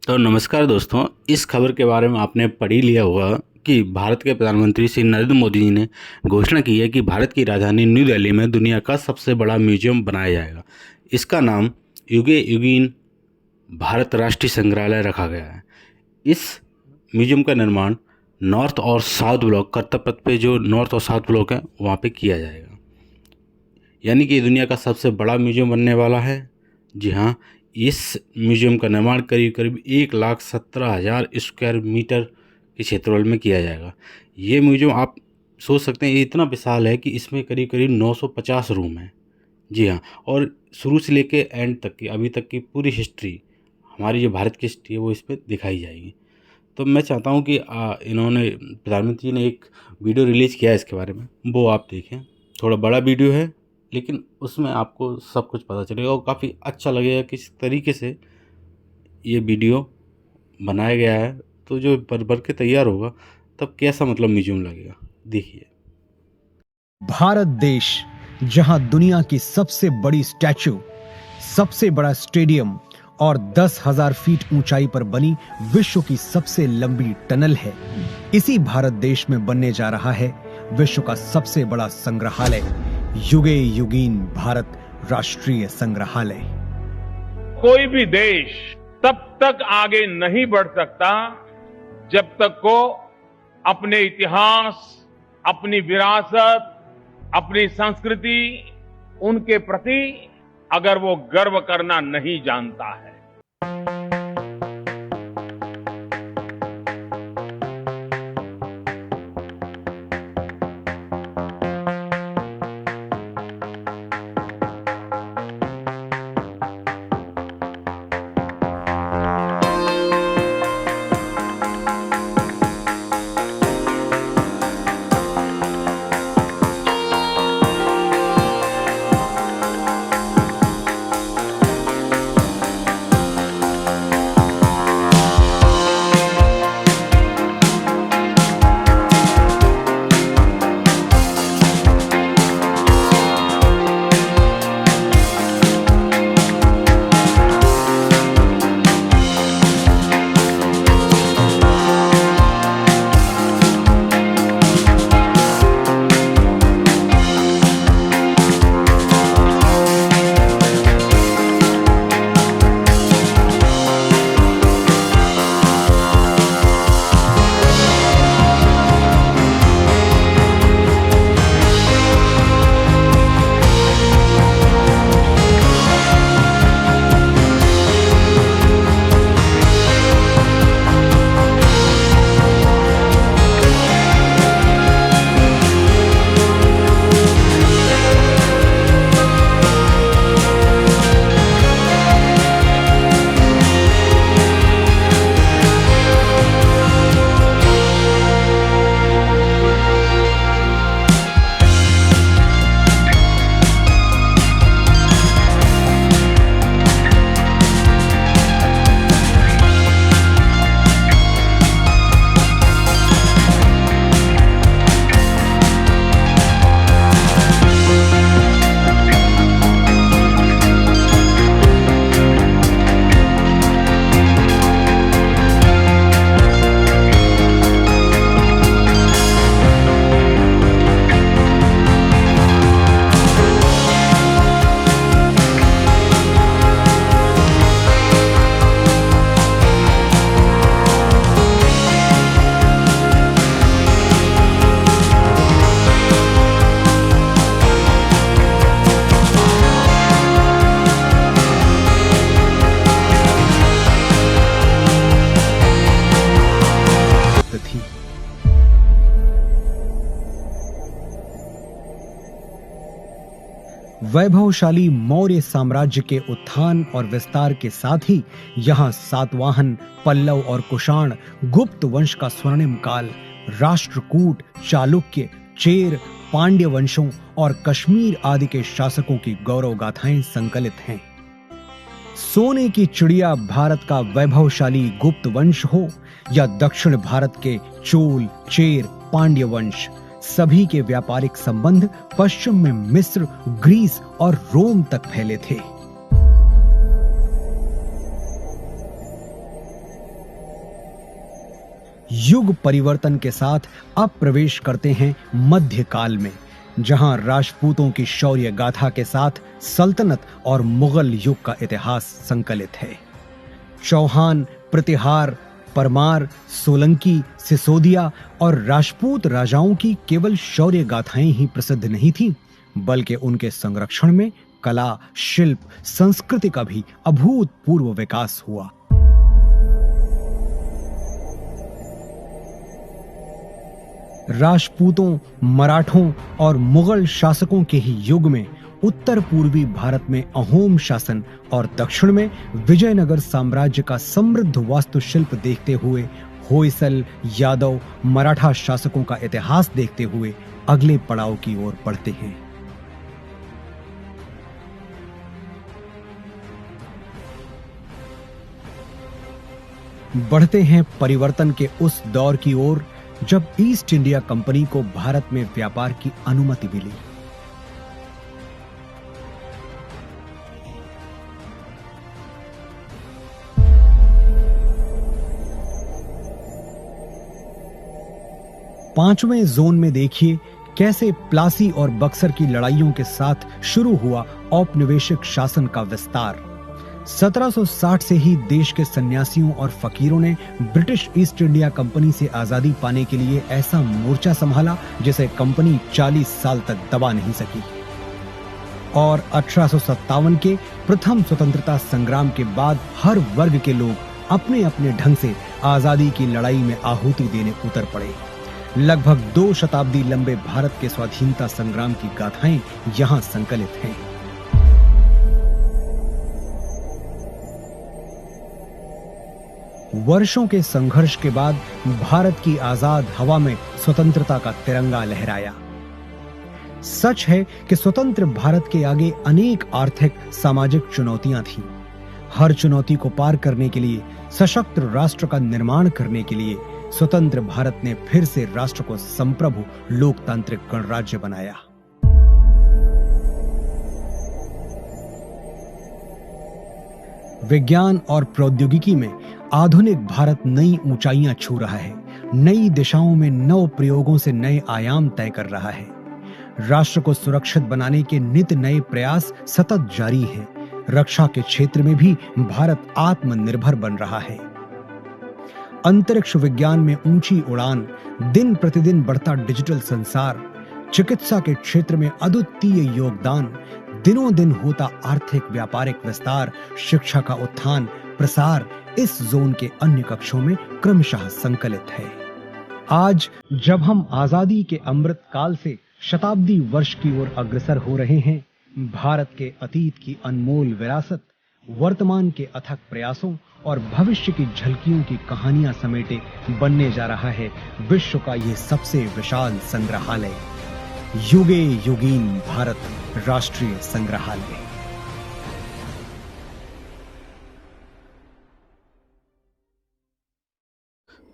तो नमस्कार दोस्तों, इस खबर के बारे में आपने पढ़ ही लिया होगा कि भारत के प्रधानमंत्री श्री नरेंद्र मोदी जी ने घोषणा की है कि भारत की राजधानी न्यू दिल्ली में दुनिया का सबसे बड़ा म्यूजियम बनाया जाएगा। इसका नाम युगे युगीन भारत राष्ट्रीय संग्रहालय रखा गया है। इस म्यूजियम का निर्माण नॉर्थ और साउथ ब्लॉक, कर्तव्य पथ पे जो नॉर्थ और साउथ ब्लॉक है वहाँ पे किया जाएगा। यानी कि दुनिया का सबसे बड़ा म्यूजियम बनने वाला है। जी हाँ, इस म्यूजियम का निर्माण करीब करीब 1,17,000 स्क्वायर मीटर के क्षेत्रफल में किया जाएगा। ये म्यूजियम आप सोच सकते हैं, ये इतना विशाल है कि इसमें करीब करीब 950 रूम हैं। जी हाँ, और शुरू से लेके एंड तक की, अभी तक की पूरी हिस्ट्री, हमारी जो भारत की हिस्ट्री है वो इस पर दिखाई जाएगी। तो मैं चाहता हूँ कि इन्होंने, प्रधानमंत्री जी ने एक वीडियो रिलीज़ किया है इसके बारे में, वो आप देखें। थोड़ा बड़ा वीडियो है लेकिन उसमें आपको सब कुछ पता चलेगा और काफ़ी अच्छा लगेगा किस तरीके से ये वीडियो बनाया गया है। तो जो बन के तैयार होगा तब कैसा मतलब म्यूजियम लगेगा, देखिए। भारत देश, जहां दुनिया की सबसे बड़ी स्टैचू, सबसे बड़ा स्टेडियम और 10,000 फीट ऊंचाई पर बनी विश्व की सबसे लंबी टनल है, इसी भारत देश में बनने जा रहा है विश्व का सबसे बड़ा संग्रहालय, युगे युगीन भारत राष्ट्रीय संग्रहालय। कोई भी देश तब तक आगे नहीं बढ़ सकता जब तक को अपने इतिहास, अपनी विरासत, अपनी संस्कृति, उनके प्रति अगर वो गर्व करना नहीं जानता है। वैभवशाली मौर्य साम्राज्य के उत्थान और विस्तार के साथ ही यहाँ सातवाहन, पल्लव और कुषाण, गुप्त वंश का स्वर्णिम काल, राष्ट्रकूट, चालुक्य, चेर, पांड्य वंशों और कश्मीर आदि के शासकों की गौरव गाथाएं संकलित हैं। सोने की चिड़िया भारत का वैभवशाली गुप्त वंश हो या दक्षिण भारत के चोल, चेर, पांड्य वंश, सभी के व्यापारिक संबंध पश्चिम में मिस्र, ग्रीस और रोम तक फैले थे। युग परिवर्तन के साथ अब प्रवेश करते हैं मध्यकाल में, जहां राजपूतों की शौर्य गाथा के साथ सल्तनत और मुगल युग का इतिहास संकलित है। चौहान, प्रतिहार, परमार, सोलंकी, सिसोदिया और राजपूत राजाओं की केवल शौर्य गाथाएं ही प्रसिद्ध नहीं थीं, बल्कि उनके संरक्षण में कला, शिल्प, संस्कृति का भी अभूतपूर्व विकास हुआ। राजपूतों, मराठों और मुगल शासकों के ही युग में उत्तर पूर्वी भारत में अहोम शासन और दक्षिण में विजयनगर साम्राज्य का समृद्ध वास्तुशिल्प देखते हुए होयसल, यादव, मराठा शासकों का इतिहास देखते हुए अगले पड़ाव की ओर बढ़ते हैं। बढ़ते हैं परिवर्तन के उस दौर की ओर जब ईस्ट इंडिया कंपनी को भारत में व्यापार की अनुमति मिली। पांचवें जोन में देखिए कैसे प्लासी और बक्सर की लड़ाइयों के साथ शुरू हुआ औपनिवेशिक शासन का विस्तार। 1760 से ही देश के सन्यासियों और फकीरों ने ब्रिटिश ईस्ट इंडिया कंपनी से आजादी पाने के लिए ऐसा मोर्चा संभाला जिसे कंपनी 40 साल तक दबा नहीं सकी। और 1857 के प्रथम स्वतंत्रता संग्राम के बाद हर वर्ग के लोग अपने अपने ढंग से आजादी की लड़ाई में आहुति देने उतर पड़े। लगभग 2 शताब्दी लंबे भारत के स्वाधीनता संग्राम की गाथाएं यहां संकलित हैं। वर्षों के संघर्ष के बाद भारत की आजाद हवा में स्वतंत्रता का तिरंगा लहराया। सच है कि स्वतंत्र भारत के आगे अनेक आर्थिक, सामाजिक चुनौतियां थीं। हर चुनौती को पार करने के लिए, सशक्त राष्ट्र का निर्माण करने के लिए स्वतंत्र भारत ने फिर से राष्ट्र को संप्रभु लोकतांत्रिक गणराज्य बनाया। विज्ञान और प्रौद्योगिकी में आधुनिक भारत नई ऊंचाइयां छू रहा है। नई दिशाओं में नव प्रयोगों से नए आयाम तय कर रहा है। राष्ट्र को सुरक्षित बनाने के नित नए प्रयास सतत जारी हैं। रक्षा के क्षेत्र में भी भारत आत्मनिर्भर बन रहा है। अंतरिक्ष विज्ञान में ऊंची उड़ान, दिन प्रतिदिन बढ़ता डिजिटल संसार, चिकित्सा के क्षेत्र में अद्वितीय योगदान, दिनों दिन होता आर्थिक व्यापारिक विस्तार, शिक्षा का उत्थान प्रसार इस जोन के अन्य कक्षों में क्रमशः संकलित है। आज जब हम आजादी के अमृत काल से शताब्दी वर्ष की ओर अग्रसर हो रहे हैं, भारत के अतीत की अनमोल विरासत, वर्तमान के अथक प्रयासों और भविष्य की झलकियों की कहानियां समेटे बनने जा रहा है विश्व का ये सबसे विशाल संग्रहालय, युगे युगीन भारत राष्ट्रीय संग्रहालय।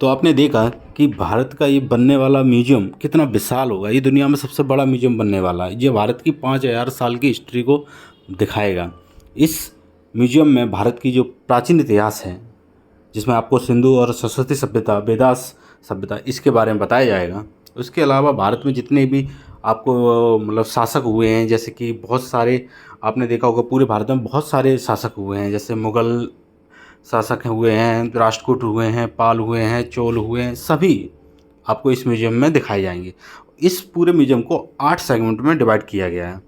तो आपने देखा कि भारत का ये बनने वाला म्यूजियम कितना विशाल होगा। ये दुनिया में सबसे बड़ा म्यूजियम बनने वाला है। ये भारत की 5000 साल की हिस्ट्री को दिखाएगा। इस म्यूजियम में भारत की जो प्राचीन इतिहास है, जिसमें आपको सिंधु और सरस्वती सभ्यता, वेदास सभ्यता, इसके बारे में बताया जाएगा। उसके अलावा भारत में जितने भी आपको मतलब शासक हुए हैं, जैसे कि बहुत सारे आपने देखा होगा, पूरे भारत में बहुत सारे शासक हुए हैं। जैसे मुगल शासक हुए हैं, राष्ट्रकूट हुए हैं, पाल हुए हैं, चोल हुए हैं, सभी आपको इस म्यूजियम में दिखाए जाएंगे। इस पूरे म्यूजियम को 8 सेगमेंट में डिवाइड किया गया है।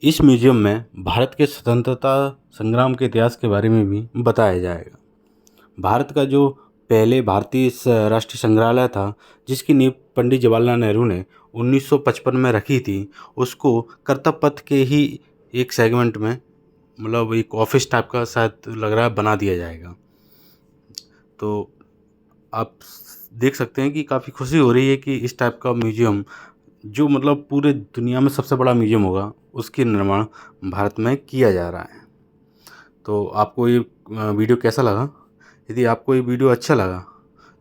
इस म्यूजियम में भारत के स्वतंत्रता संग्राम के इतिहास के बारे में भी बताया जाएगा। भारत का जो पहले भारतीय राष्ट्रीय संग्रहालय था, जिसकी नींव पंडित जवाहरलाल नेहरू ने 1955 में रखी थी, उसको कर्तव्य पथ के ही एक सेगमेंट में, मतलब एक ऑफिस टाइप का शायद लग रहा है, बना दिया जाएगा। तो आप देख सकते हैं कि काफ़ी खुशी हो रही है कि इस टाइप का म्यूजियम, जो मतलब पूरे दुनिया में सबसे बड़ा म्यूजियम होगा, उसके निर्माण भारत में किया जा रहा है। तो आपको ये वीडियो कैसा लगा? यदि आपको ये वीडियो अच्छा लगा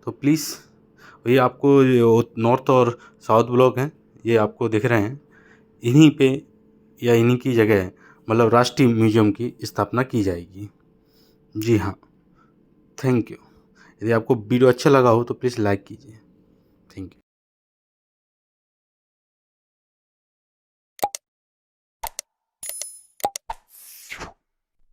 तो प्लीज़, ये आपको नॉर्थ और साउथ ब्लॉक हैं, ये आपको दिख रहे हैं, इन्हीं पे या इन्हीं की जगह मतलब राष्ट्रीय म्यूजियम की स्थापना की जाएगी। जी हाँ, थैंक यू। यदि आपको वीडियो अच्छा लगा हो तो प्लीज़ लाइक कीजिए। Thank you.